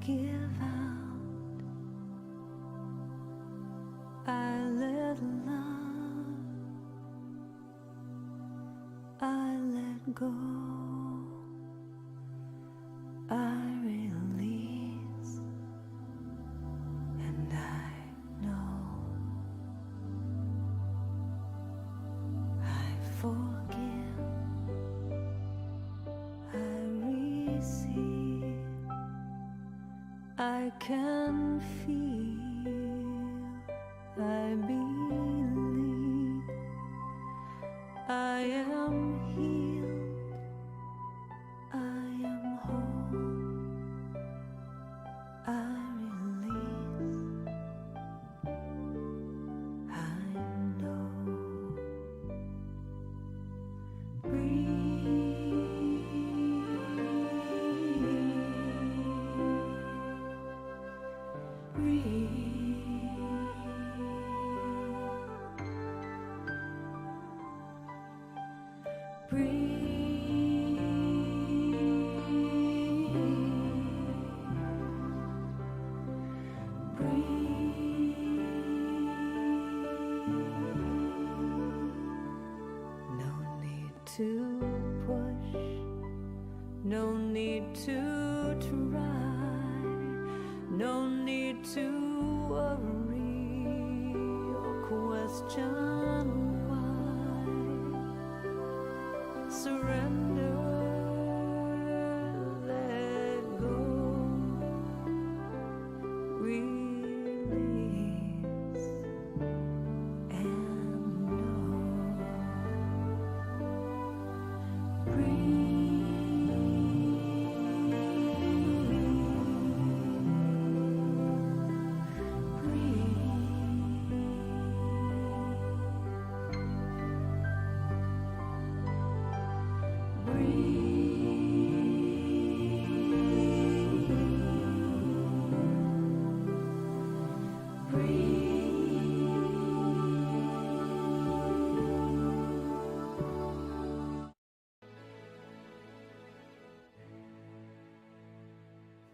give out. I let love, I let go, I release, and I know I forgive, I receive, I can feel, I believe, I am healed, I am whole, I release, I know. No need to push, no need to try, no need to worry or question why. Surrender, let go, release, and know.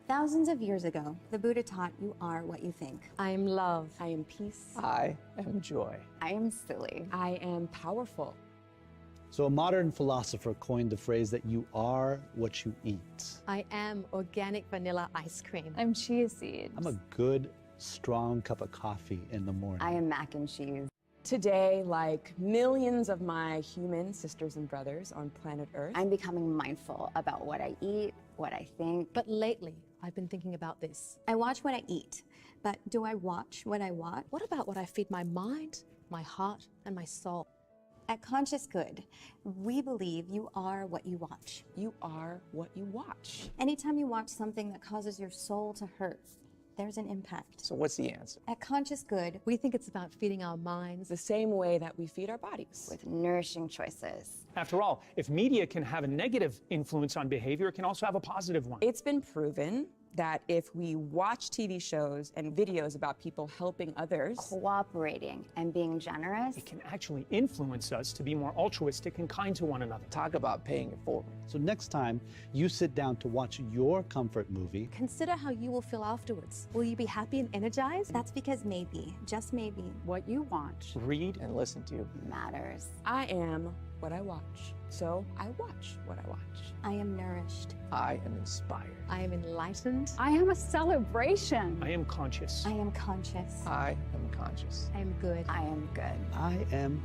Thousands of years ago, the Buddha taught you are what you think. I am love. I am peace. I am joy. I am silly. I am powerful. So a modern philosopher coined the phrase that you are what you eat. I am organic vanilla ice cream. I'm chia seeds. I'm a good, strong cup of coffee in the morning. I am mac and cheese. Today, like millions of my human sisters and brothers on planet Earth, I'm becoming mindful about what I eat, what I think. But lately, I've been thinking about this. I watch what I eat, but do I watch what I watch? What about what I feed my mind, my heart, and my soul? At Conscious Good, we believe you are what you watch. you are what you watch. Anytime you watch something that causes your soul to hurt, there's an impact. So what's the answer? At Conscious Good, We think it's about feeding our minds. The same way that we feed our bodies. With nourishing choices. After all, if media can have a negative influence on behavior, it can also have a positive one. It's been proven that if we watch TV shows and videos about people helping others, Cooperating and being generous. It can actually influence us to be more altruistic and kind to one another. Talk about paying it forward. So next time you sit down to watch your comfort movie, Consider how you will feel afterwards. Will you be happy and energized? that's because maybe, just maybe, What you watch Read And listen to. matters. I am what I watch. So I watch what I watch. I am nourished. I am inspired. I am enlightened. I am a celebration. I am conscious. I am conscious. I am conscious. I am good. I am good. I am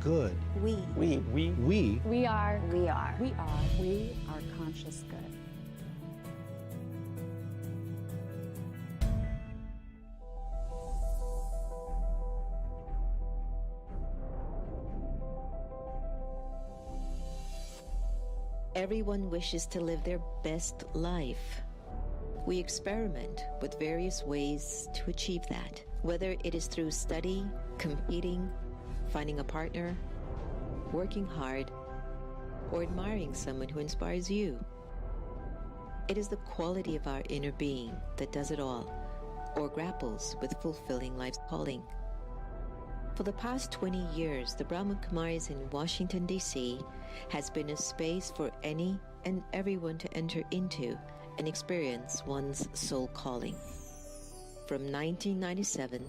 good. We. We We We are. We are. We are. We are conscious good. Everyone wishes to live their best life. We experiment with various ways to achieve that, whether it is through study, competing, finding a partner, working hard, or admiring someone who inspires you. It is the quality of our inner being that does it all, or grapples with fulfilling life's calling. For the past 20 years, the Brahma Kumaris in Washington, D.C. has been a space for any and everyone to enter into and experience one's soul calling. From 1997,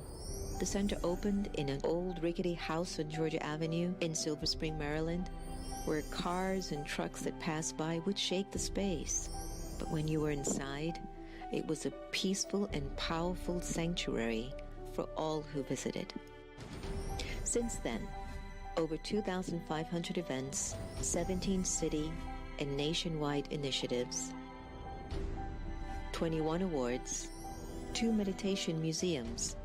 the center opened in an old rickety house on Georgia Avenue in Silver Spring, Maryland, where cars and trucks that passed by would shake the space. But when you were inside, it was a peaceful and powerful sanctuary for all who visited. Since then, over 2,500 events, 17 city and nationwide initiatives, 21 awards, 2 meditation museums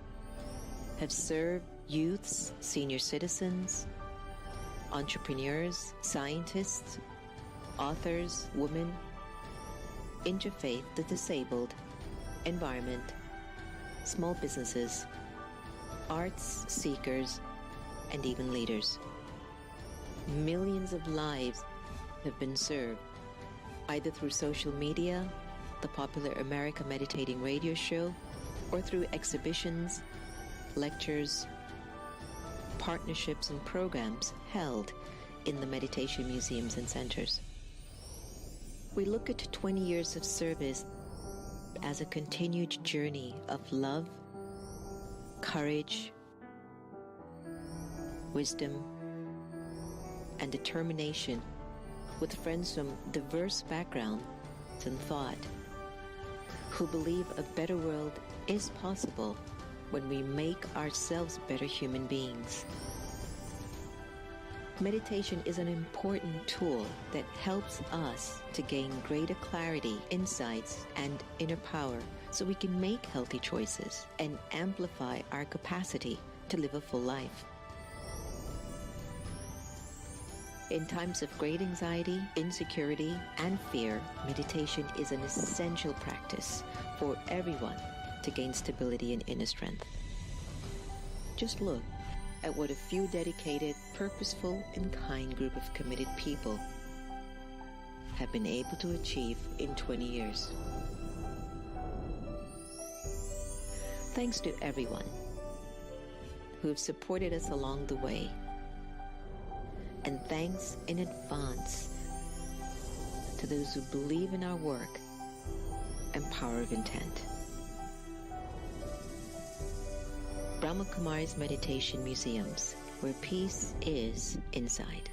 have served youths, senior citizens, entrepreneurs, scientists, authors, women, interfaith, the disabled, environment, small businesses, arts seekers, and even leaders. Millions of lives have been served, either through social media, the popular America Meditating radio show, or through exhibitions, lectures, partnerships, and programs held in the meditation museums and centers. We look at 20 years of service as a continued journey of love, courage, wisdom, and determination with friends from diverse backgrounds and thought, who believe a better world is possible when we make ourselves better human beings. Meditation is an important tool that helps us to gain greater clarity, insights, and inner power so we can make healthy choices and amplify our capacity to live a full life. In times of great anxiety, insecurity, and fear, meditation is an essential practice for everyone to gain stability and inner strength. Just look at what a few dedicated, purposeful, and kind group of committed people have been able to achieve in 20 years. Thanks to everyone who have supported us along the way. And thanks in advance to those who believe in our work and power of intent. Brahma Kumaris Meditation Museums, where peace is inside.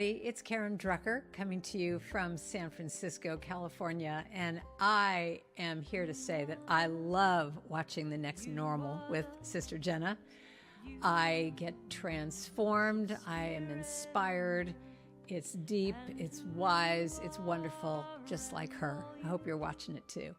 It's Karen Drucker coming to you from San Francisco, California, and I am here to say that I love watching The Next Normal with Sister Jenna. I get transformed, I am inspired, it's deep, it's wise, it's wonderful, just like her. I hope you're watching it too.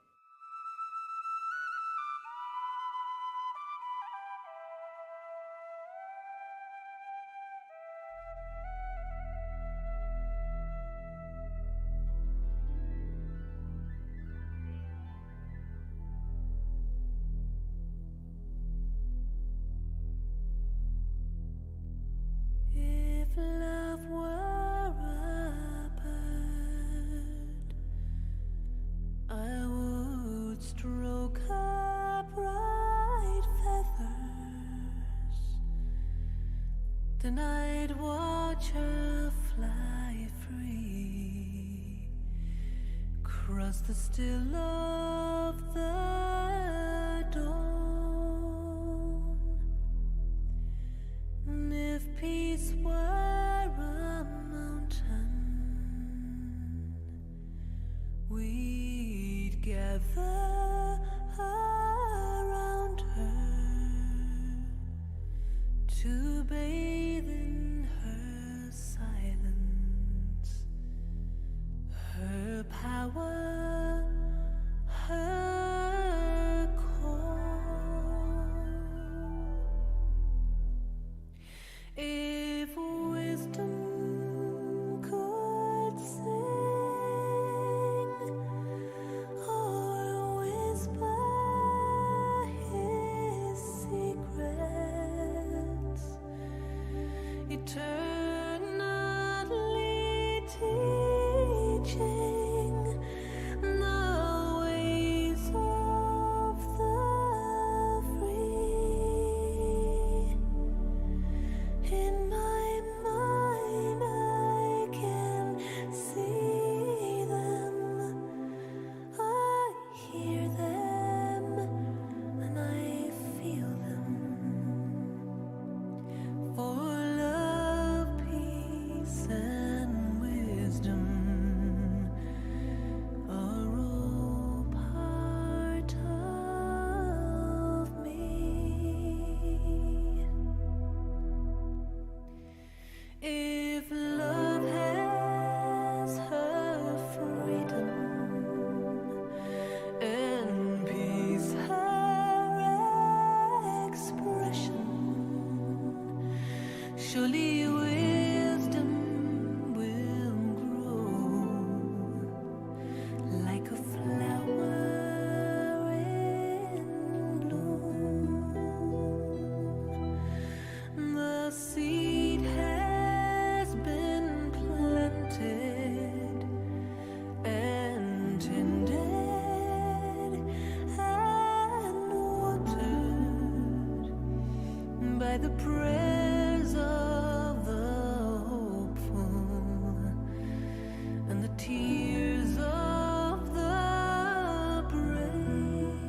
If love were a bird, I would stroke her bright feathers. Then I'd watch her fly free, cross the still of the dawn. And if peace were a mountain, to bathe in her silence, her power, her call. If wisdom could sing or whisper his secrets, eternally teaching the ways of the free. In my mind I can see them, I hear them, and I feel them. For love, peace, and wisdom are all part of me. If love has her freedom and peace her expression, surely wisdom will grow like a flower in bloom. The seed has been planted and tended and watered by the prayers of the hopeful and the tears of the brave.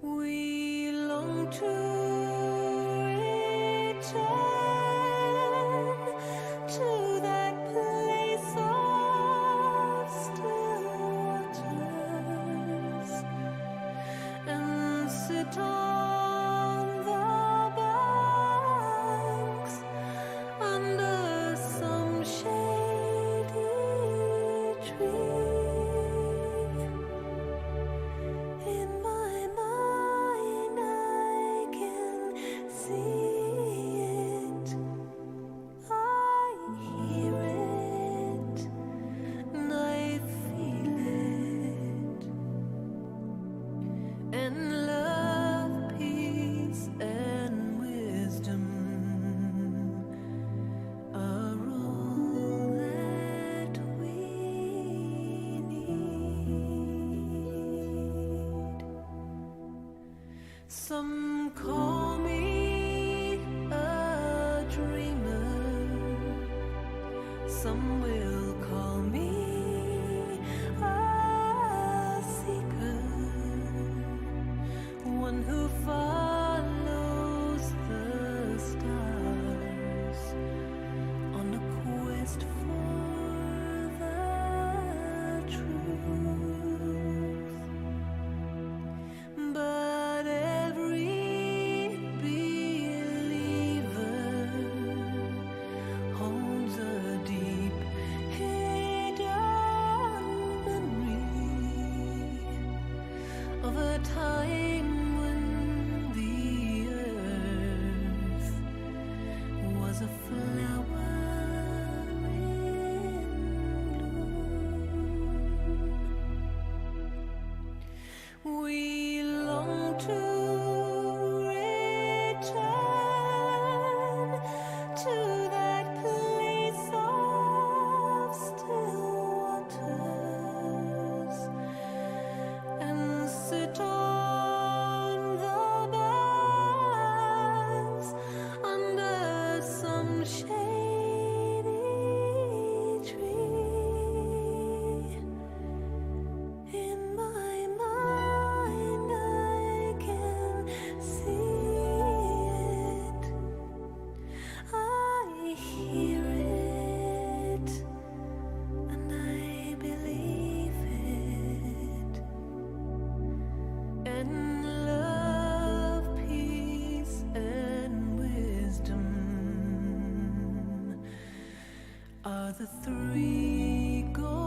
We long to return to that place of still waters and sit on the banks under some shady tree. In my mind I can see it, I hear it, and I feel it. And love, peace, and wisdom are all that we need. Some call me a dreamer, some will call me a seeker, one who follows the stars on a quest for the truth. But every believer holds a deep hidden memory of a time when the are the three golden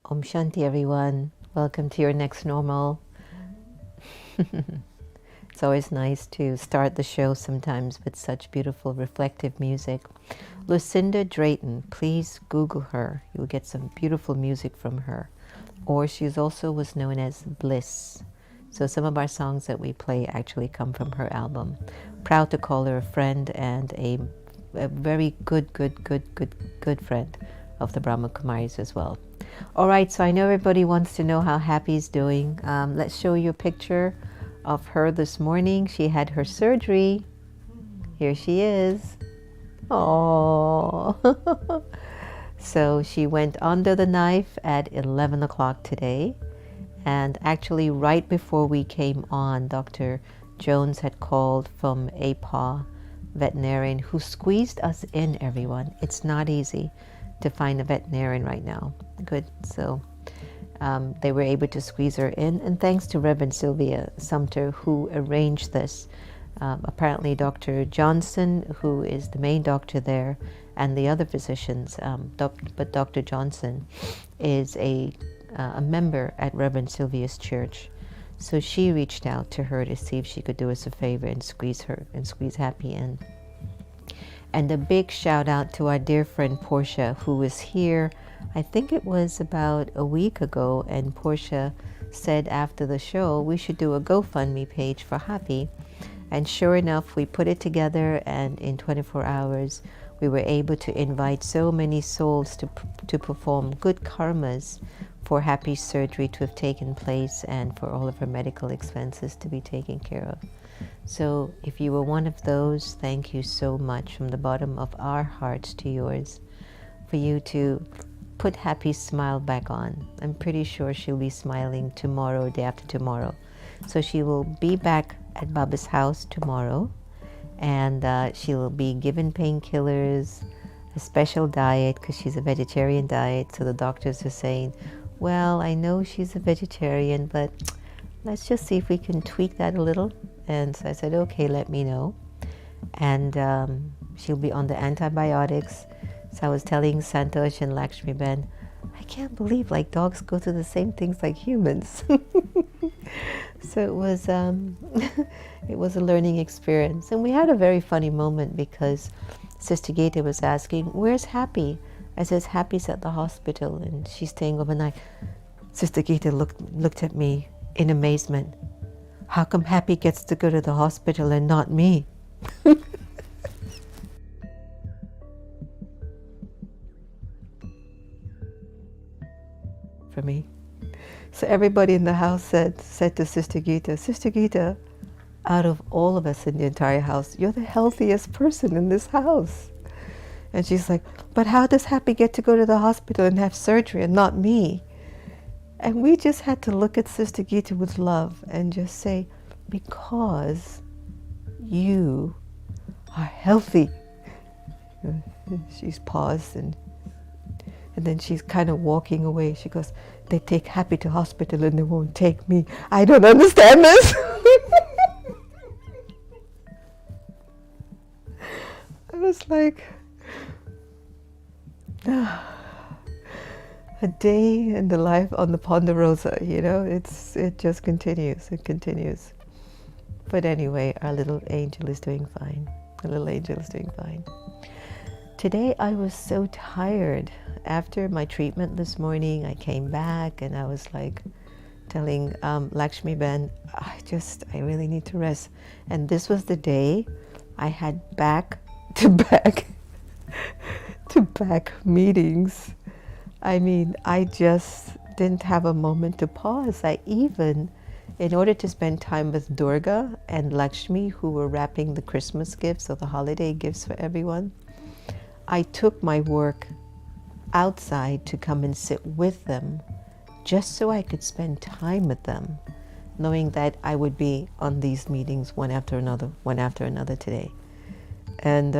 Om Shanti, everyone. Welcome to your next normal. It's always nice to start the show sometimes with such beautiful reflective music. Lucinda Drayton, please Google her. You'll get some beautiful music from her. Or she's also was known as Bliss. So some of our songs that we play actually come from her album. Proud to call her a friend and a very good friend of the Brahma Kumaris as well. All right, so I know everybody wants to know how Happy's doing. Let's show you a picture of her this morning. She had her surgery. Here she is. Oh. So she went under the knife at 11 o'clock today. And actually right before we came on, Dr. Jones had called from APA veterinarian who squeezed us in, everyone. It's not easy to find a veterinarian right now. Good. So they were able to squeeze her in, and thanks to Reverend Sylvia Sumter who arranged this. Apparently Dr. Johnson, who is the main doctor there, and the other physicians, but Dr. Johnson is a member at Reverend Sylvia's church. So she reached out to her to see if she could do us a favor and squeeze Happy in. And a big shout out to our dear friend Portia, who was here, I think it was about a week ago, and Portia said after the show we should do a GoFundMe page for Happy. And sure enough, we put it together, and in 24 hours we were able to invite so many souls to perform good karmas for Happy's surgery to have taken place and for all of her medical expenses to be taken care of. So if you were one of those, thank you so much from the bottom of our hearts to yours for you to put Happy's smile back on. I'm pretty sure she'll be smiling tomorrow, day after tomorrow. So she will be back at Baba's house tomorrow, and she will be given painkillers, a special diet because she's a vegetarian diet. So the doctors are saying, well, I know she's a vegetarian, but let's just see if we can tweak that a little. And so I said, okay, let me know. And she'll be on the antibiotics. So I was telling Santosh and Lakshmi Ben, I can't believe like dogs go through the same things like humans. So it was a learning experience. And we had a very funny moment because Sister Gita was asking, where's Happy? I says, Happy's at the hospital and she's staying overnight. Sister Gita looked at me in amazement. How come Happy gets to go to the hospital and not me? For me. So everybody in the house said to Sister Gita, out of all of us in the entire house, you're the healthiest person in this house. And she's like, but how does Happy get to go to the hospital and have surgery and not me? And we just had to look at Sister Gita with love and just say, because you are healthy. She's paused and then she's kind of walking away. She goes, they take Happy to hospital and they won't take me. I don't understand this. I was like, a day in the life on the Ponderosa, you know, it just continues, it continues. But anyway, our little angel is doing fine. The little angel is doing fine. Today I was so tired. After my treatment this morning, I came back and I was like telling Lakshmi Ben, I really need to rest. And this was the day I had back to back meetings. I mean, I just didn't have a moment to pause. I even, in order to spend time with Durga and Lakshmi, who were wrapping the Christmas gifts or the holiday gifts for everyone, I took my work outside to come and sit with them just so I could spend time with them, knowing that I would be on these meetings one after another today. And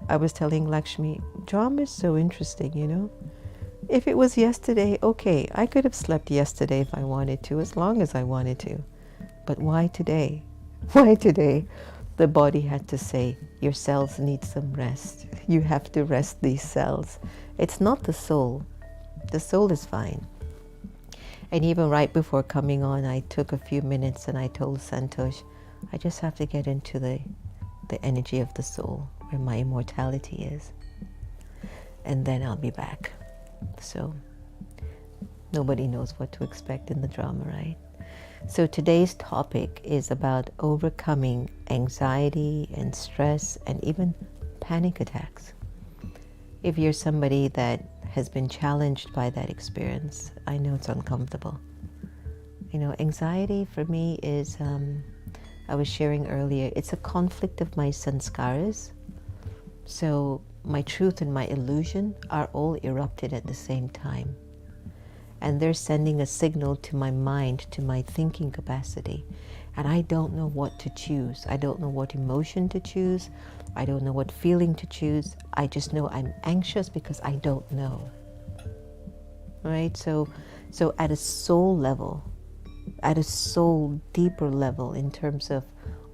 I was telling Lakshmi, drama is so interesting, you know? If it was yesterday, okay, I could have slept yesterday if I wanted to, as long as I wanted to. But why today? Why today? The body had to say, your cells need some rest. You have to rest these cells. It's not the soul. The soul is fine. And even right before coming on, I took a few minutes and I told Santosh, I just have to get into the energy of the soul, where my immortality is. And then I'll be back. So nobody knows what to expect in the drama, right? So today's topic is about overcoming anxiety and stress and even panic attacks. If you're somebody that has been challenged by that experience, I know it's uncomfortable. You know, anxiety for me is, I was sharing earlier, it's a conflict of my sanskaras. So my truth and my illusion are all erupted at the same time. And they're sending a signal to my mind, to my thinking capacity. And I don't know what to choose. I don't know what emotion to choose. I don't know what feeling to choose. I just know I'm anxious because I don't know. Right? So at a soul level, at a soul deeper level, in terms of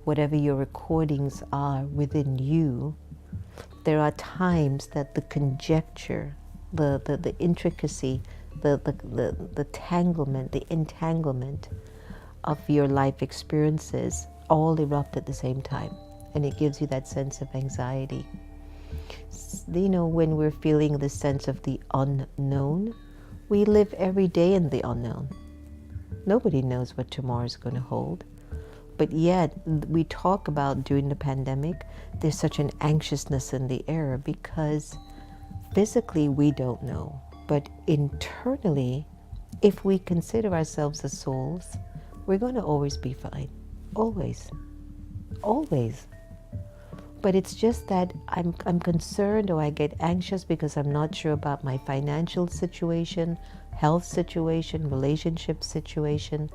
whatever your recordings are within you, there are times that the conjecture, the intricacy, the tanglement, the entanglement of your life experiences all erupt at the same time. And it gives you that sense of anxiety. You know, when we're feeling the sense of the unknown, we live every day in the unknown. Nobody knows what tomorrow is going to hold. But yet, we talk about during the pandemic, there's such an anxiousness in the air because physically we don't know. But internally, if we consider ourselves as souls, we're going to always be fine. Always. Always. But it's just that I'm concerned, or I get anxious because I'm not sure about my financial situation, health situation, relationship situation.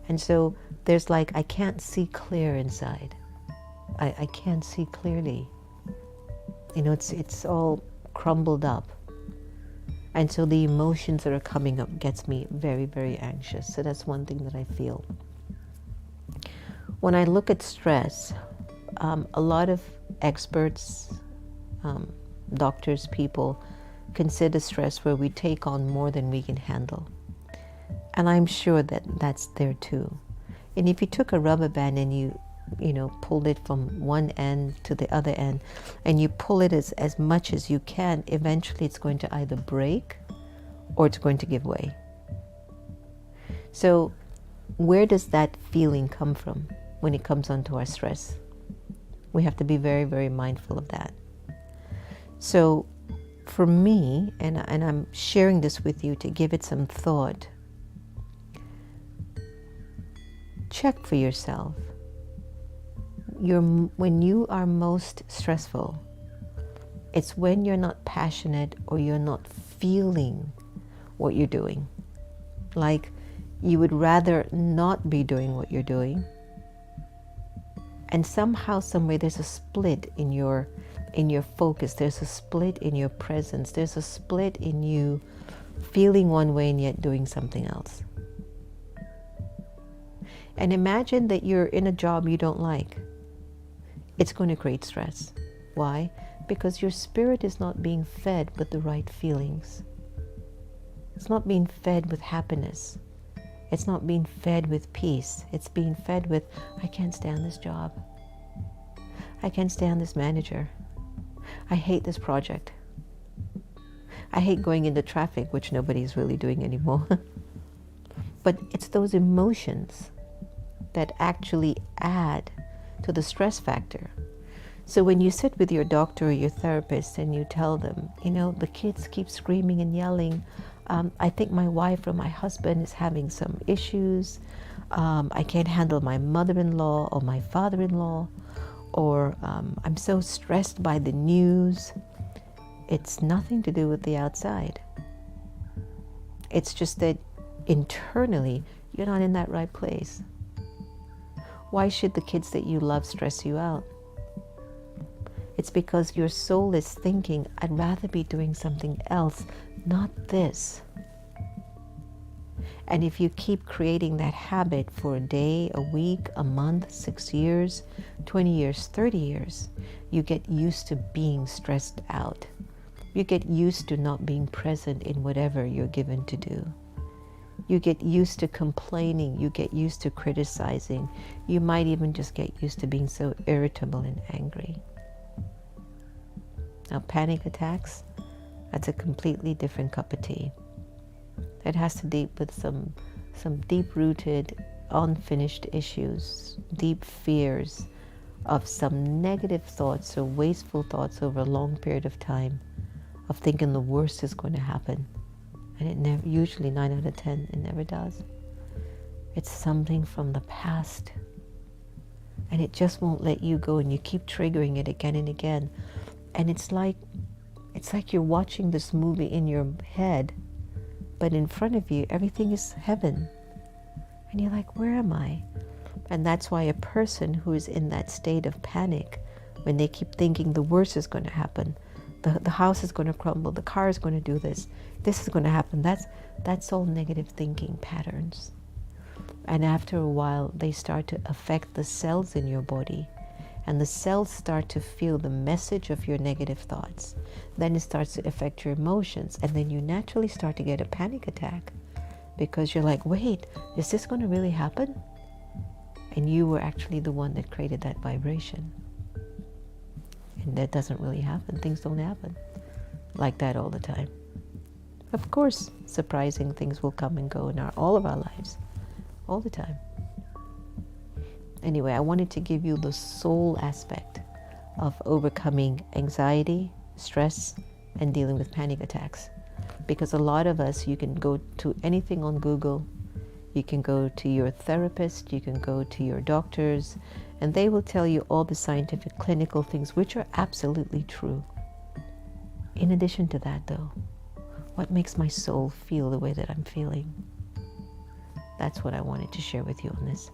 And so there's like, I can't see clear inside. I can't see clearly. You know, it's all crumbled up. And so the emotions that are coming up gets me very, very anxious. So that's one thing that I feel. When I look at stress, a lot of experts, doctors, people consider stress where we take on more than we can handle. And I'm sure that that's there too. And if you took a rubber band and you pulled it from one end to the other end, and you pull it as much as you can, eventually it's going to either break or it's going to give way. So where does that feeling come from when it comes onto our stress? We have to be very, very mindful of that. So for me, and I'm sharing this with you to give it some thought, check for yourself. When you are most stressful, it's when you're not passionate or you're not feeling what you're doing. Like you would rather not be doing what you're doing. And somehow, some way, there's a split in your focus. There's a split in your presence. There's a split in you feeling one way and yet doing something else. And imagine that you're in a job you don't like. It's going to create stress. Why? Because your spirit is not being fed with the right feelings. It's not being fed with happiness. It's not being fed with peace. It's being fed with, I can't stand this job. I can't stand this manager. I hate this project. I hate going into traffic, which nobody's really doing anymore. But it's those emotions that actually add to the stress factor. So when you sit with your doctor or your therapist and you tell them, you know, the kids keep screaming and yelling, I think my wife or my husband is having some issues, I can't handle my mother-in-law or my father-in-law, or I'm so stressed by the news. It's nothing to do with the outside. It's just that internally, you're not in that right place. Why should the kids that you love stress you out? It's because your soul is thinking, I'd rather be doing something else, not this. And if you keep creating that habit for a day, a week, a month, 6 years, 20 years, 30 years, you get used to being stressed out. You get used to not being present in whatever you're given to do. You get used to complaining, you get used to criticizing. You might even just get used to being so irritable and angry. Now, panic attacks, that's a completely different cup of tea. It has to do with some deep-rooted, unfinished issues, deep fears of some negative thoughts or wasteful thoughts over a long period of time, of thinking the worst is going to happen. And it never, usually 9 out of 10, it never does. It's something from the past. And it just won't let you go, and you keep triggering it again and again. And it's like you're watching this movie in your head, but in front of you, everything is heaven. And you're like, where am I? And that's why a person who is in that state of panic, when they keep thinking the worst is going to happen, the house is going to crumble, the car is going to do this is going to happen, that's all negative thinking patterns. And after a while, they start to affect the cells in your body. And the cells start to feel the message of your negative thoughts. Then it starts to affect your emotions. And then you naturally start to get a panic attack because you're like, wait, is this going to really happen? And you were actually the one that created that vibration. And that doesn't really happen. Things don't happen like that all the time. Of course, surprising things will come and go in all of our lives, all the time. Anyway, I wanted to give you the soul aspect of overcoming anxiety, stress, and dealing with panic attacks. Because a lot of us, you can go to anything on Google, you can go to your therapist, you can go to your doctors, and they will tell you all the scientific, clinical things, which are absolutely true. In addition to that, though, what makes my soul feel the way that I'm feeling? That's what I wanted to share with you on this.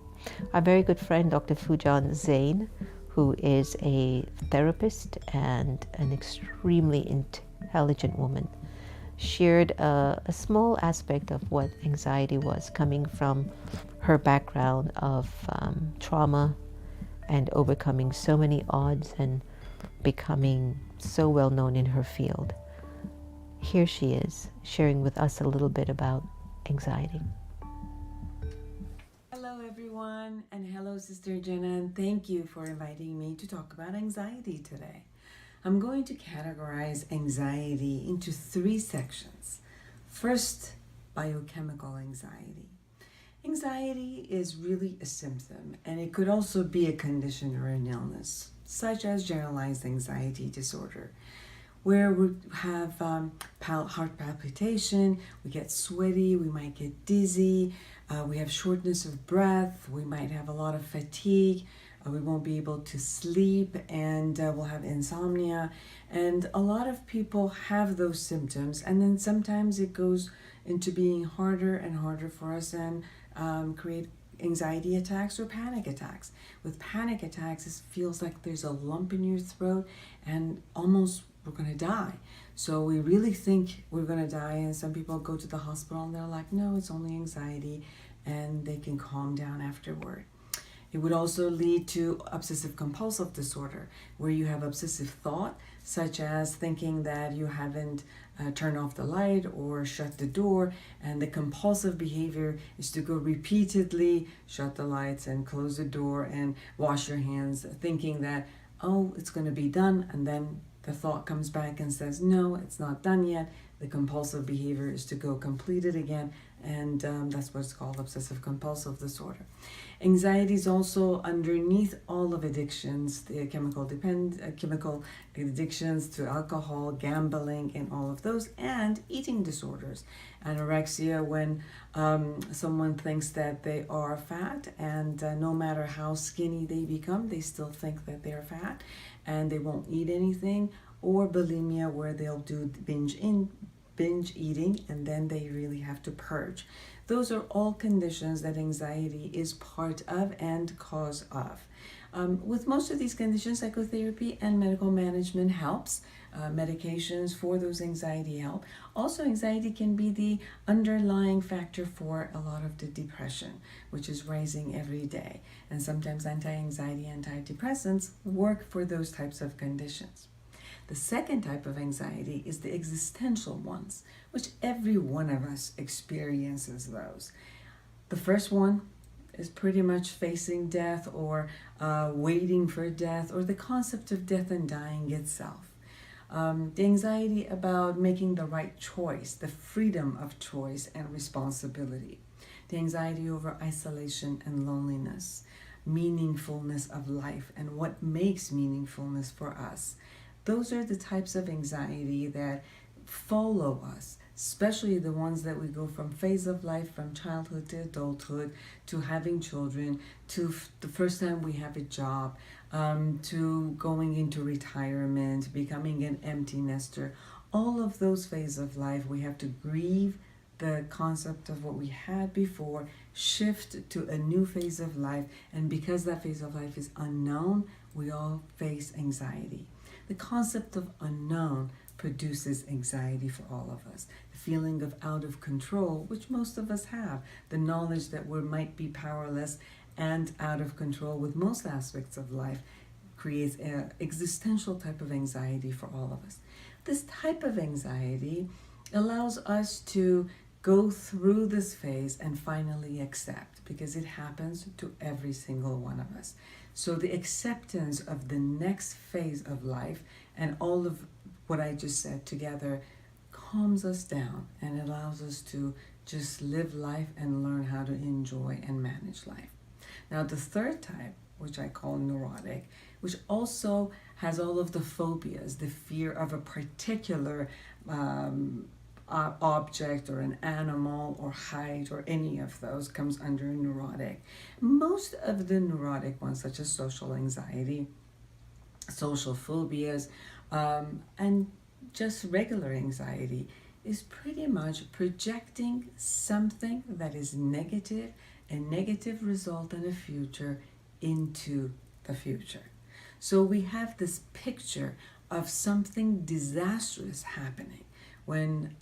Our very good friend, Dr. Fujan Zain, who is a therapist and an extremely intelligent woman, shared a small aspect of what anxiety was, coming from her background of trauma and overcoming so many odds and becoming so well known in her field. Here she is, sharing with us a little bit about anxiety. Hello everyone, and hello Sister Jenna, and thank you for inviting me to talk about anxiety today. I'm going to categorize anxiety into 3 sections. First, biochemical anxiety. Anxiety is really a symptom, and it could also be a condition or an illness, such as generalized anxiety disorder, where we have heart palpitation, we get sweaty, we might get dizzy, we have shortness of breath, we might have a lot of fatigue, we won't be able to sleep, and we'll have insomnia. And a lot of people have those symptoms, and then sometimes it goes into being harder and harder for us and create anxiety attacks or panic attacks. With panic attacks, it feels like there's a lump in your throat and almost we're going to die. So we really think we're going to die, and some people go to the hospital and they're like, no, it's only anxiety, and they can calm down afterward. It would also lead to obsessive compulsive disorder, where you have obsessive thought, such as thinking that you haven't turned off the light or shut the door, and the compulsive behavior is to go repeatedly shut the lights and close the door and wash your hands, thinking that oh, it's going to be done, and then the thought comes back and says, no, it's not done yet. The compulsive behavior is to go complete it again, and that's what's called obsessive compulsive disorder. Anxiety is also underneath all of addictions, the chemical addictions to alcohol, gambling, and all of those, and eating disorders. Anorexia, when someone thinks that they are fat, and no matter how skinny they become, they still think that they're fat and they won't eat anything. Or bulimia, where they'll do binge eating and then they really have to purge. Those are all conditions that anxiety is part of and cause of. With most of these conditions, psychotherapy and medical management helps. Medications for those anxiety help. Also, anxiety can be the underlying factor for a lot of the depression, which is rising every day. And sometimes anti-anxiety, antidepressants work for those types of conditions. The second type of anxiety is the existential ones, which every one of us experiences those. The first one is pretty much facing death, or waiting for death, or the concept of death and dying itself. The anxiety about making the right choice, the freedom of choice and responsibility. The anxiety over isolation and loneliness, meaningfulness of life and what makes meaningfulness for us. Those are the types of anxiety that follow us, especially the ones that we go from phase of life, from childhood to adulthood, to having children, to the first time we have a job, to going into retirement, becoming an empty nester. All of those phases of life, we have to grieve the concept of what we had before, shift to a new phase of life, and because that phase of life is unknown, we all face anxiety. The concept of unknown produces anxiety for all of us. The feeling of out of control, which most of us have, the knowledge that we might be powerless and out of control with most aspects of life, creates an existential type of anxiety for all of us. This type of anxiety allows us to go through this phase and finally accept, because it happens to every single one of us. So the acceptance of the next phase of life and all of what I just said together calms us down and allows us to just live life and learn how to enjoy and manage life. Now, the third type, which I call neurotic, which also has all of the phobias, the fear of a particular object or an animal or height or any of those, comes under neurotic. Most of the neurotic ones, such as social anxiety, social phobias, and just regular anxiety, is pretty much projecting something that is negative, a negative result in the future, into the future. So we have this picture of something disastrous happening, when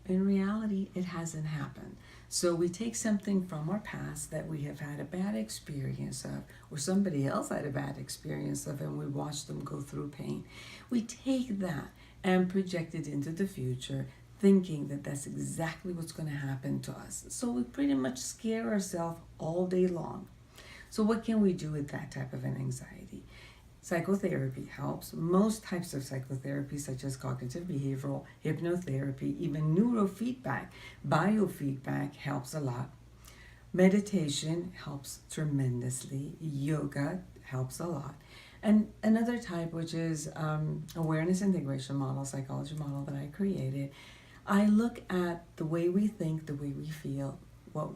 in reality it hasn't happened. So we take something from our past that we have had a bad experience of, or somebody else had a bad experience of, and we watch them go through pain. We take that and project it into the future, thinking that that's exactly what's going to happen to us. So we pretty much scare ourselves all day long. So what can we do with that type of an anxiety? Psychotherapy helps. Most types of psychotherapy, such as cognitive behavioral, hypnotherapy, even neurofeedback, biofeedback, helps a lot. Meditation helps tremendously. Yoga helps a lot. And another type, which is awareness integration model, psychology model that I created, I look at the way we think, the way we feel,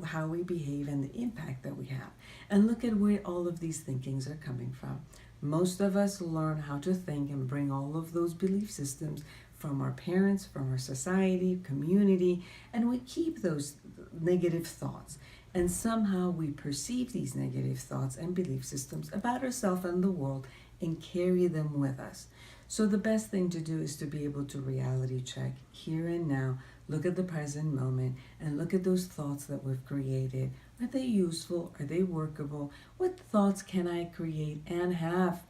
how we behave, and the impact that we have, and look at where all of these thinkings are coming from. Most of us learn how to think and bring all of those belief systems from our parents, from our society, community, and we keep those negative thoughts. And somehow we perceive these negative thoughts and belief systems about ourselves and the world and carry them with us. So the best thing to do is to be able to reality check here and now, look at the present moment, and look at those thoughts that we've created. Are they useful? Are they workable? What thoughts can I create and have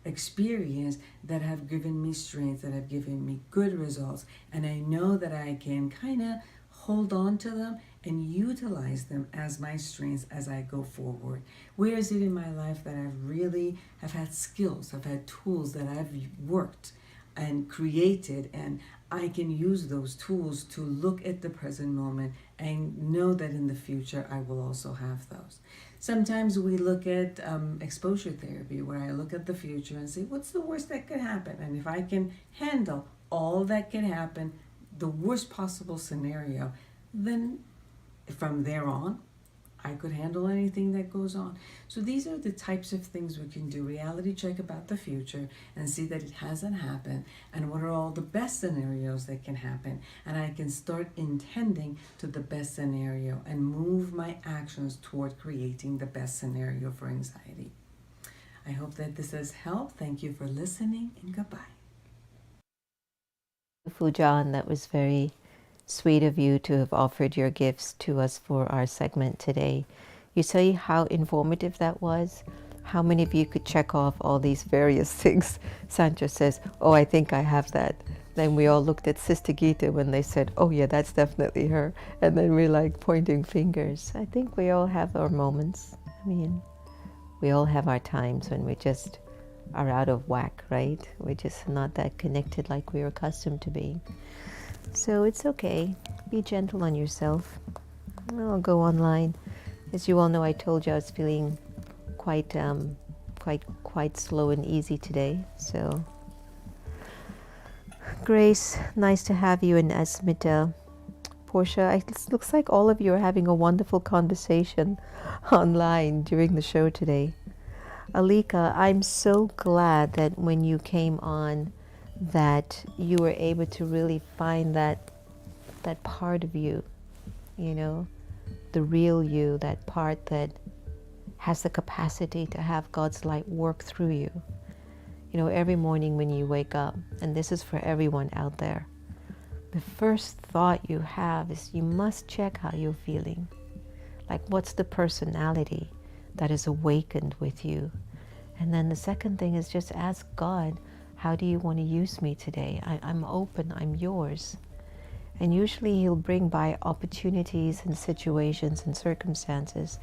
experience that have given me strength, that have given me good results? And I know that I can kind of hold on to them and utilize them as my strengths as I go forward. Where is it in my life that I've really have had skills, I've had tools that I've worked and created, and I can use those tools to look at the present moment and know that in the future I will also have those. Sometimes we look at exposure therapy, where I look at the future and say, what's the worst that could happen? And if I can handle all that can happen, the worst possible scenario, then from there on, I could handle anything that goes on. So these are the types of things we can do. Reality check about the future and see that it hasn't happened, and what are all the best scenarios that can happen. And I can start intending to the best scenario and move my actions toward creating the best scenario for anxiety. I hope that this has helped. Thank you for listening, and goodbye. Fujan, that was very sweet of you to have offered your gifts to us for our segment today. You see how informative that was? How many of you could check off all these various things? Sancho says, oh, I think I have that. Then we all looked at Sister Gita when they said, oh yeah, that's definitely her. And then we're like pointing fingers. I think we all have our moments. I mean, we all have our times when we just are out of whack, right? We're just not that connected like we're accustomed to being. So it's okay. Be gentle on yourself. I'll go online. As you all know, I told you I was feeling quite slow and easy today. So, Grace, nice to have you, and Asmita. Portia, it looks like all of you are having a wonderful conversation online during the show today. Alika, I'm so glad that when you came on, that you were able to really find that part of you, you know, the real you, that part that has the capacity to have God's light work through you. You know, every morning when you wake up, and this is for everyone out there, the first thought you have is you must check how you're feeling. Like, what's the personality that is awakened with you? And then the second thing is just ask God, how do you want to use me today? I'm open, I'm yours. And usually He'll bring by opportunities and situations and circumstances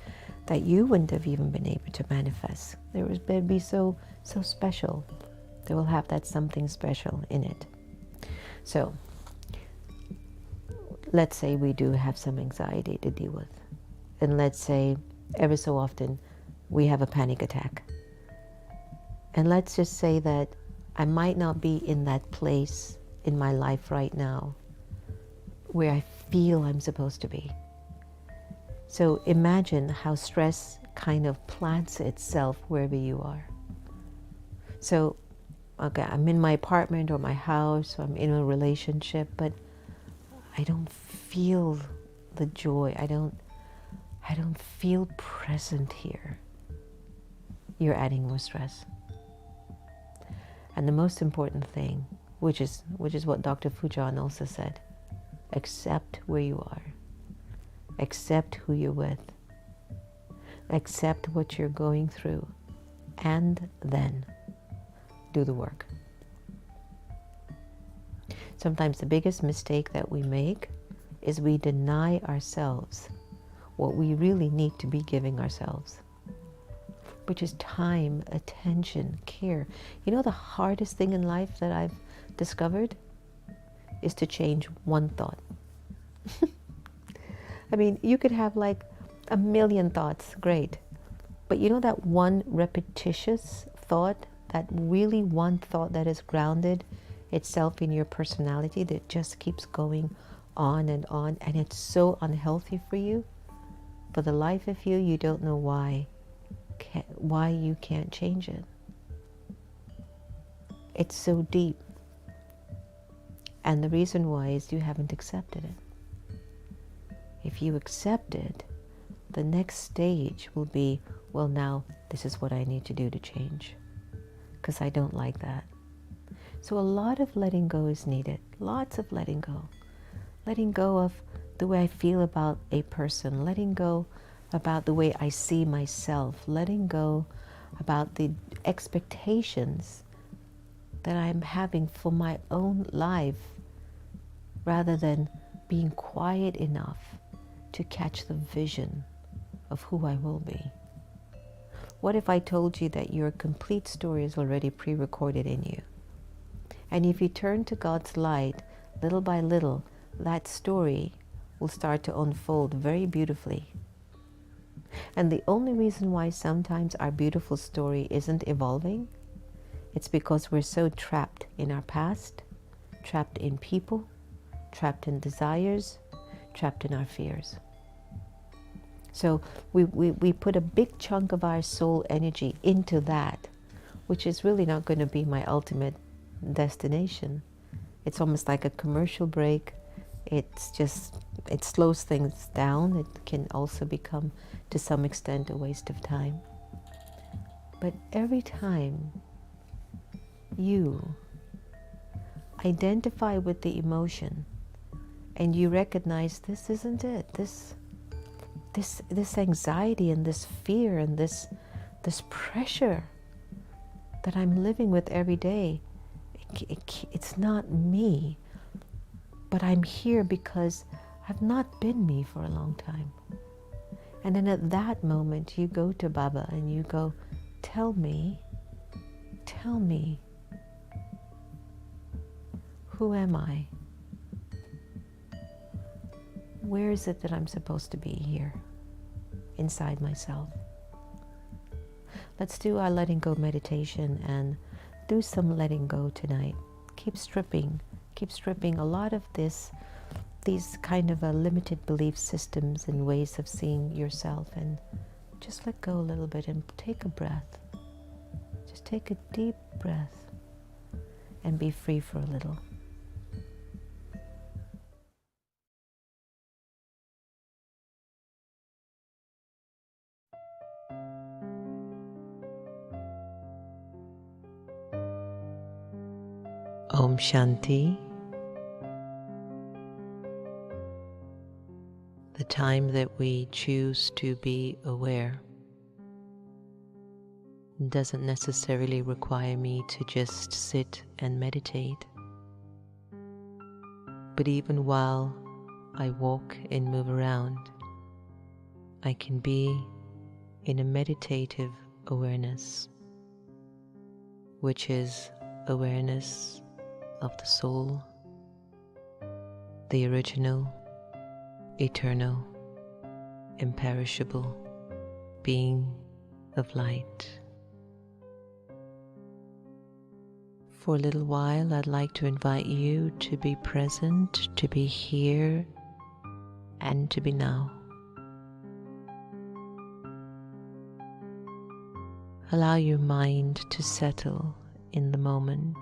that you wouldn't have even been able to manifest. They'd be so special. They will have that something special in it. So, let's say we do have some anxiety to deal with. And let's say ever so often we have a panic attack. And let's just say that I might not be in that place in my life right now where I feel I'm supposed to be. So imagine how stress kind of plants itself wherever you are. So, okay, I'm in my apartment or my house, or I'm in a relationship, but I don't feel the joy. I don't feel present here. You're adding more stress. And the most important thing, which is what Dr. Fujan also said, accept where you are. Accept who you're with. Accept what you're going through. And then do the work. Sometimes the biggest mistake that we make is we deny ourselves what we really need to be giving ourselves, which is time, attention, care. You know, the hardest thing in life that I've discovered is to change one thought. I mean, you could have like 1,000,000 thoughts, great. But you know that one repetitious thought, that really one thought that is grounded itself in your personality, that just keeps going on, and it's so unhealthy for you? For the life of you, you don't know why you can't change it. It's so deep. And the reason why is you haven't accepted it. If you accept it, the next stage will be, well, now this is what I need to do to change, because I don't like that. So a lot of letting go is needed. Lots of letting go. Letting go of the way I feel about a person. Letting go about the way I see myself. Letting go about the expectations that I'm having for my own life, rather than being quiet enough to catch the vision of who I will be? What if I told you that your complete story is already pre-recorded in you? And if you turn to God's light, little by little, that story will start to unfold very beautifully. And the only reason why sometimes our beautiful story isn't evolving, it's because we're so trapped in our past, trapped in people, trapped in desires, trapped in our fears. So we put a big chunk of our soul energy into that, which is really not going to be my ultimate destination. It's almost like a commercial break. It's just, it slows things down. It can also become, to some extent, a waste of time. But every time you identify with the emotion and you recognize this isn't it, this anxiety and this fear and this pressure that I'm living with every day, it's not me, but I'm here because I've not been me for a long time. And then at that moment you go to Baba and you go, tell me, who am I? Where is it that I'm supposed to be here, inside myself? Let's do our letting go meditation and do some letting go tonight. Keep stripping a lot of these kind of limited belief systems and ways of seeing yourself, and just let go a little bit and take a breath. Just take a deep breath and be free for a little. Om Shanti. The time that we choose to be aware doesn't necessarily require me to just sit and meditate. But even while I walk and move around, I can be in a meditative awareness, which is awareness of the soul, the original, eternal, imperishable being of light. For a little while, I'd like to invite you to be present, to be here, and to be now. Allow your mind to settle in the moment,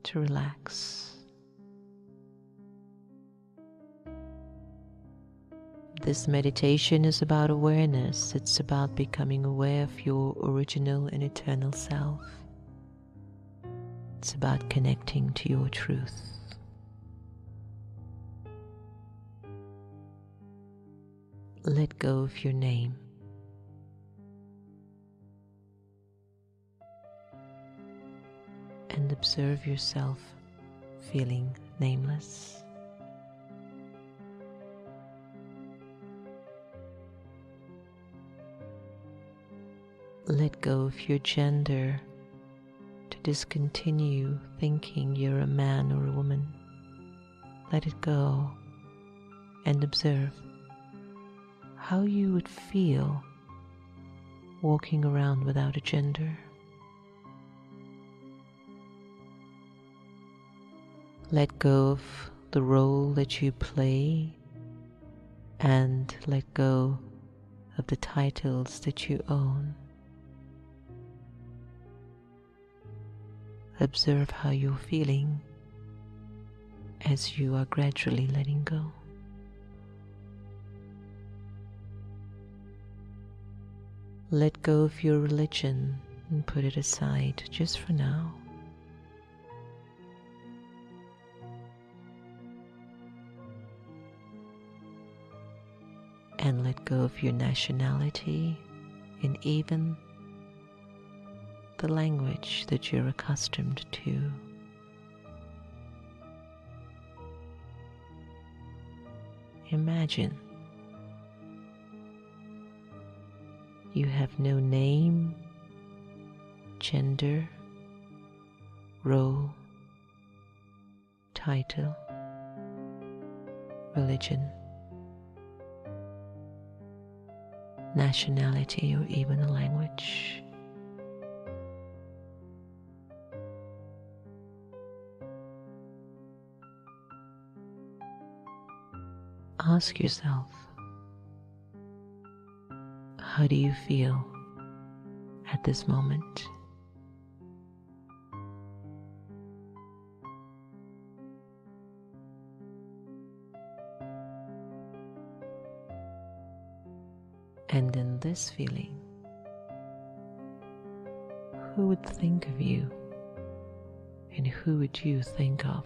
to relax. This meditation is about awareness. It's about becoming aware of your original and eternal self. It's about connecting to your truth. Let go of your name. And observe yourself feeling nameless. Let go of your gender to discontinue thinking you're a man or a woman. Let it go and observe how you would feel walking around without a gender. Let go of the role that you play and let go of the titles that you own. Observe how you're feeling as you are gradually letting go. Let go of your religion and put it aside just for now. And let go of your nationality and even the language that you're accustomed to. Imagine you have no name, gender, role, title, religion, nationality, or even a language. Ask yourself, how do you feel at this moment? And in this feeling, who would think of you and who would you think of?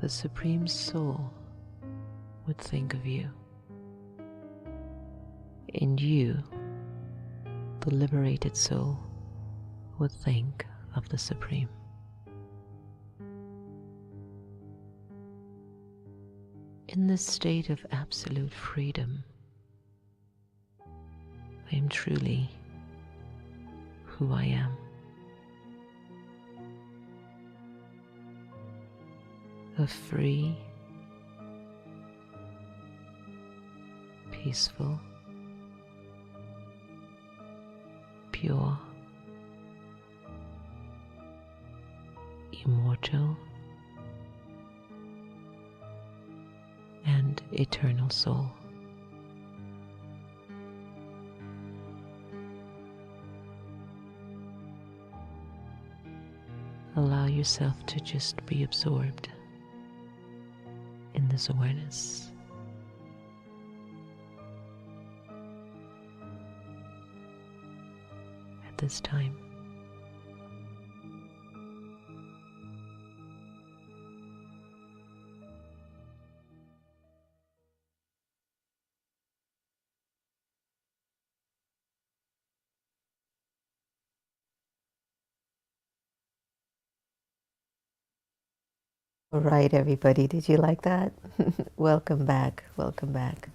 The Supreme Soul would think of you, and you, the liberated soul, would think of the Supreme. In this state of absolute freedom, I am truly who I am. A free, peaceful, pure, immortal, and eternal soul. Allow yourself to just be absorbed in this awareness. At this time, all right, everybody, did you like that? Welcome back, welcome back.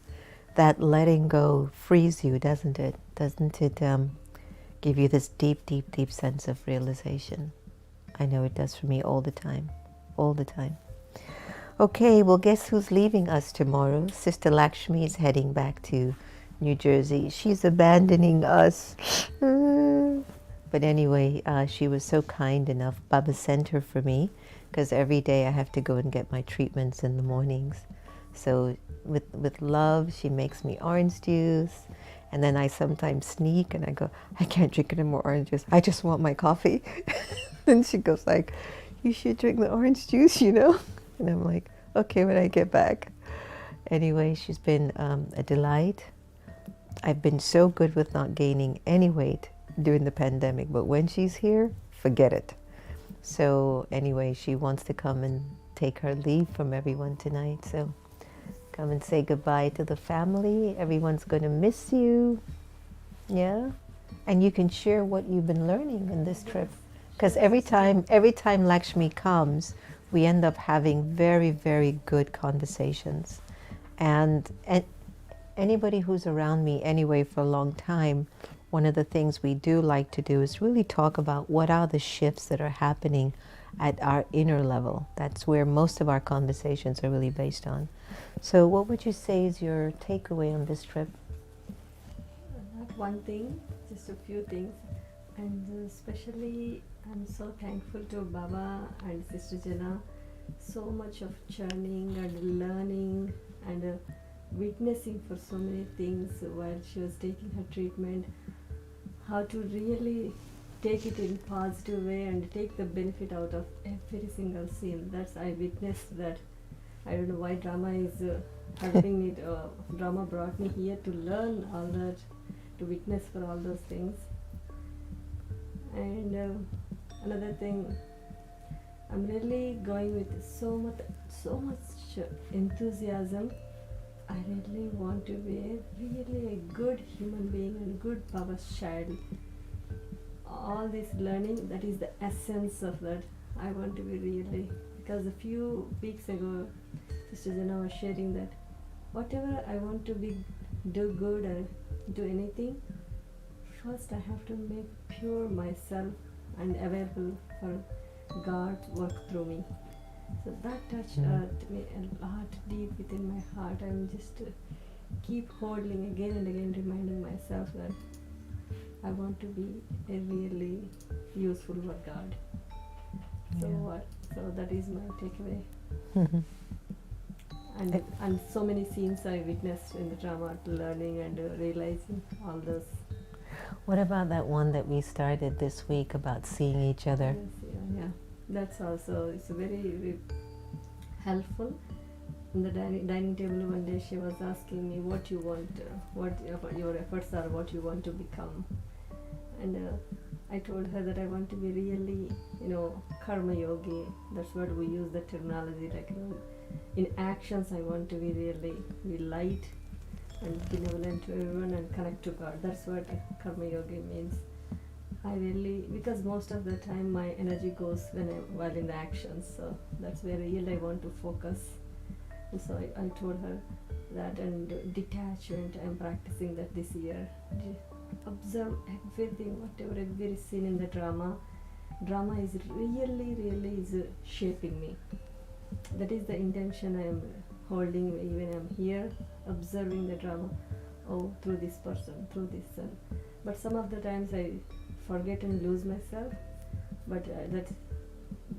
That letting go frees you, doesn't it? Doesn't it give you this deep, deep, deep sense of realization? I know it does for me all the time, all the time. Okay, well, guess who's leaving us tomorrow? Sister Lakshmi is heading back to New Jersey. She's abandoning us. But anyway, she was so kind enough. Baba sent her for me, because every day I have to go and get my treatments in the mornings. So with love, she makes me orange juice. And then I sometimes sneak and I go, I can't drink any more orange juice. I just want my coffee. And she goes like, you should drink the orange juice, you know? And I'm like, okay, when I get back. Anyway, she's been a delight. I've been so good with not gaining any weight during the pandemic, but when she's here, forget it. So anyway, she wants to come and take her leave from everyone tonight. So come and say goodbye to the family. Everyone's going to miss you. Yeah? And you can share what you've been learning in this trip. Because every time Lakshmi comes, we end up having very, very good conversations. And anybody who's around me anyway for a long time, one of the things we do like to do is really talk about what are the shifts that are happening at our inner level. That's where most of our conversations are really based on. So what would you say is your takeaway on this trip? Not one thing, just a few things. And especially I'm so thankful to Baba and Sister Jenna. So much of churning and learning and witnessing for so many things while she was taking her treatment. How to really take it in positive way and take the benefit out of every single scene. That's, I witnessed that. I don't know why drama is helping me. Drama brought me here to learn all that, to witness for all those things. And another thing, I'm really going with so much enthusiasm. I really want to be really a good human being and good Baba's child. all this learning, that is the essence of that. I want to be really, because a few weeks ago, Sister Jenna was sharing that whatever I want to be, do good or do anything, first I have to make pure myself and available for God to work through me. So that touched me a lot deep within my heart. I'm just keep holding again and again, reminding myself that I want to be a really useful for God. So so that is my takeaway. And so many scenes I witnessed in the drama, learning and realizing all those. What about that one that we started this week about seeing each other? Yes, yeah. That's also, it's very, very helpful. On the dining table one day she was asking me what you want, what your efforts are, what you want to become. And I told her that I want to be really, karma yogi. That's what we use the terminology, like, in actions I want to be really be light and benevolent to everyone and connect to God. That's what karma yogi means. I really, because most of the time my energy goes while in the actions, so that's where really I want to focus. And so I told her that, and detachment, I'm practicing that this year. Observe everything, whatever every scene in the drama. Drama is really is shaping me. That is the intention I am holding even I'm here, observing the drama. Oh, through this person, through this son. But some of the times I forget and lose myself. But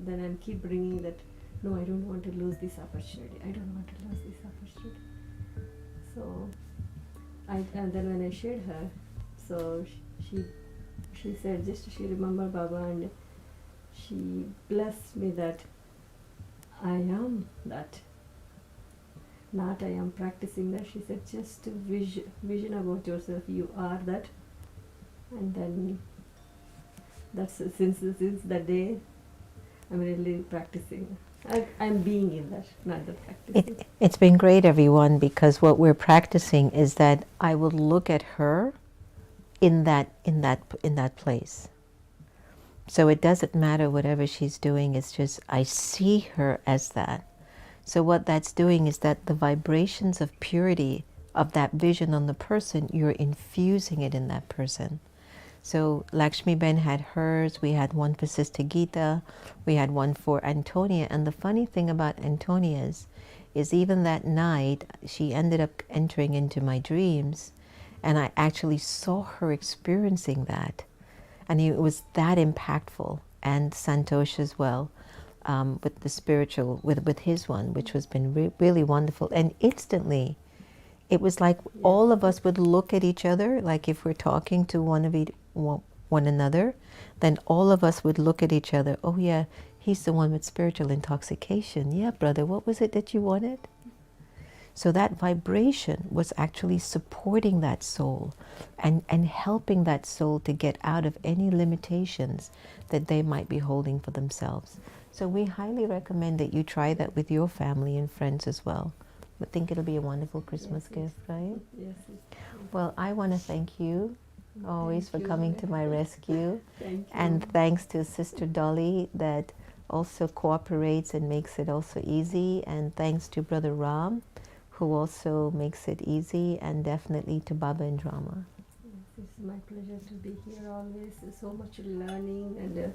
then I keep bringing that. No, I don't want to lose this opportunity. I don't want to lose this opportunity. So, and then when I shared her, so she said she remembered Baba, and she blessed me that I am that. Not I am practicing that. She said just vision about yourself. You are that. And then that's since that day, I'm really practicing. I'm being in that, not the practicing. It's been great, everyone, because what we're practicing is that I will look at her in that place. So it doesn't matter whatever she's doing, it's just I see her as that. So what that's doing is that the vibrations of purity of that vision on the person, you're infusing it in that person. So Lakshmi Ben had hers, we had one for Sister Geeta, we had one for Antonia. And the funny thing about Antonia's is even that night, she ended up entering into my dreams, and I actually saw her experiencing that. And it was that impactful. And Santosh as well, with the spiritual, with his one, which has been really wonderful. And instantly, it was like all of us would look at each other, like if we're talking to one another, then all of us would look at each other. Oh yeah, he's the one with spiritual intoxication. Yeah, brother, what was it that you wanted? So that vibration was actually supporting that soul and helping that soul to get out of any limitations that they might be holding for themselves. So we highly recommend that you try that with your family and friends as well. I think it'll be a wonderful Christmas gift, right? Yes. Well, I want to thank you always for coming to my rescue. Thank you. And thanks to Sister Dolly that also cooperates and makes it also easy. And thanks to Brother Ram, who also makes it easy, and definitely to Baba and Drama. It's my pleasure to be here always. There's so much learning and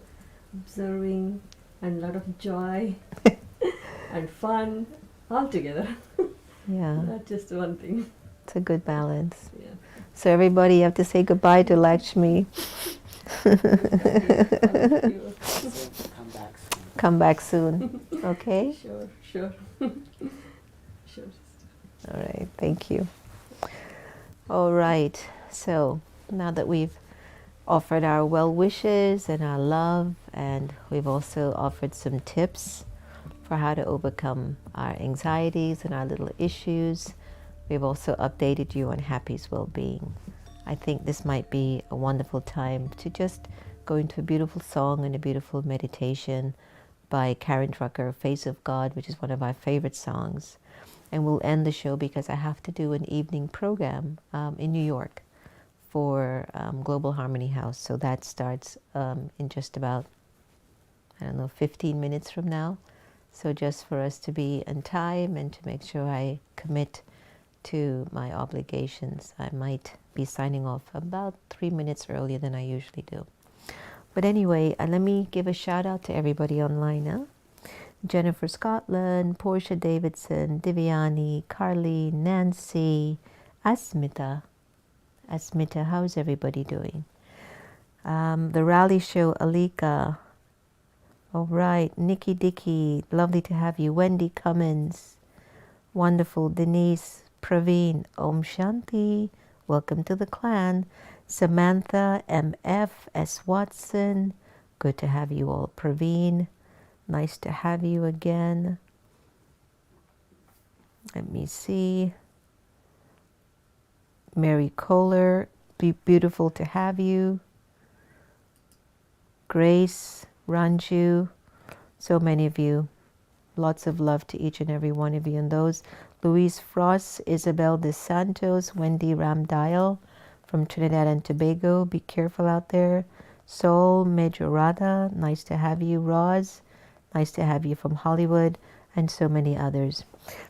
observing and a lot of joy and fun all together. Yeah. Not just one thing. It's a good balance. Yeah. So everybody, you have to say goodbye to Lakshmi. Thank you. Come back soon. Come back soon. Okay? Sure. Sure. All right, thank you. All right, so now that we've offered our well wishes and our love, and we've also offered some tips for how to overcome our anxieties and our little issues, we've also updated you on Happy's well-being. I think this might be a wonderful time to just go into a beautiful song and a beautiful meditation by Karen Drucker, Face of God, which is one of our favorite songs. And we'll end the show because I have to do an evening program in New York for Global Harmony House. So that starts in just about, I don't know, 15 minutes from now. So just for us to be on time and to make sure I commit to my obligations, I might be signing off about 3 minutes earlier than I usually do. But anyway, let me give a shout out to everybody online. Jennifer Scotland, Portia Davidson, Diviani, Carly, Nancy, Asmita. Asmita, how's everybody doing? The Rally Show, Alika. All right, Nikki Dickey, lovely to have you. Wendy Cummins, wonderful. Denise, Praveen, Om Shanti, welcome to the clan. Samantha, MF, S. Watson, good to have you all. Praveen, nice to have you again. Let me see. Mary Kohler, beautiful to have you. Grace, Ranju, so many of you. Lots of love to each and every one of you. And those, Louise Frost, Isabel De Santos, Wendy Ramdial from Trinidad and Tobago. Be careful out there. Sol Majorada, nice to have you. Roz, nice to have you from Hollywood, and so many others.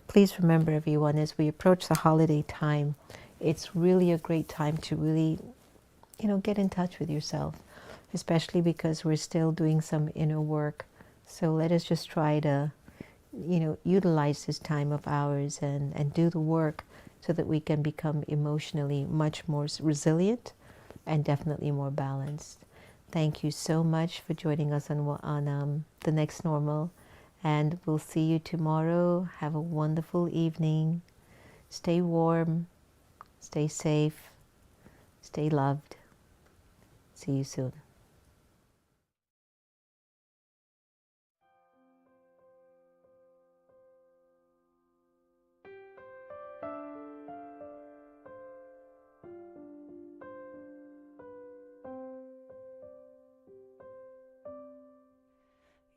Please remember, everyone, as we approach the holiday time, it's really a great time to really, get in touch with yourself, especially because we're still doing some inner work. So let us just try to, utilize this time of ours and do the work so that we can become emotionally much more resilient and definitely more balanced. Thank you so much for joining us on The Next Normal, and we'll see you tomorrow. Have a wonderful evening. Stay warm, stay safe, stay loved. See you soon.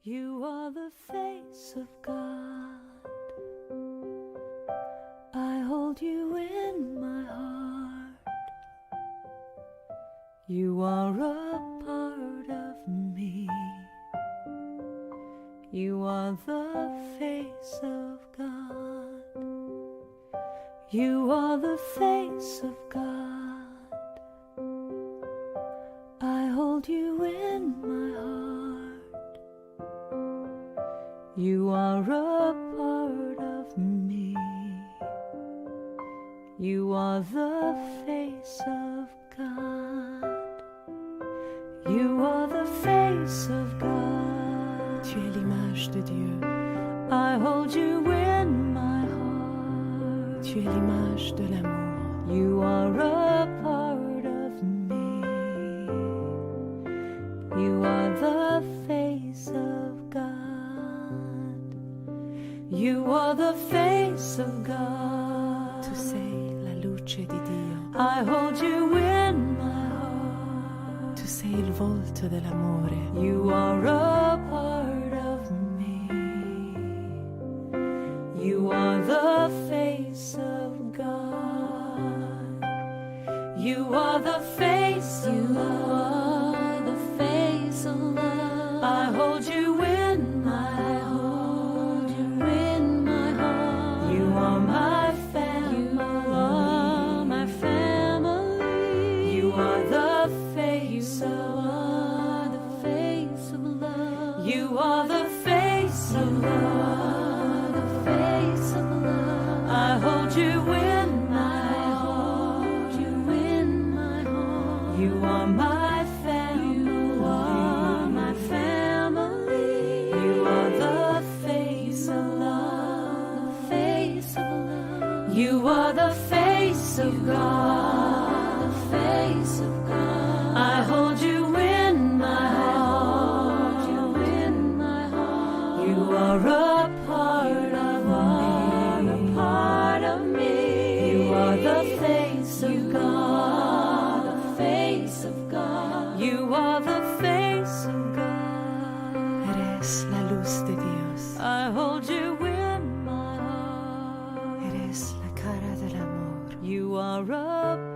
You are the face of God. I hold you in my heart. You are a part of me. You are the face of God. You are the face of God. I hold you in my heart. You are a part of me. You are the face of God. You are the face of God. Tu es l'image de Dieu. I hold you in my heart. Tu es l'image de l'amour. You are a part of me. You are the face of God. You are the face of God. Tu sei la luce di Dio. I hold you in my heart. Tu sei il volto dell'amore. You are a part of me. You are the face of God. You are the face of love. You are the face of love. I hold you in my heart. My family, you are my family. You are the face of love, the face of love. You are the face of love, the face of love. I hold you in my heart, you in my heart. You are my family, you are my family. You are the face of love, the face of love. You are the face of God, the face of God. I hold you in my heart, you in my heart. You are a part of me, a part of me. You are the face of God, the face of God. You are the face of God. Eres la luz de Dios. I hold you in my heart. Eres la cara del amor. You are a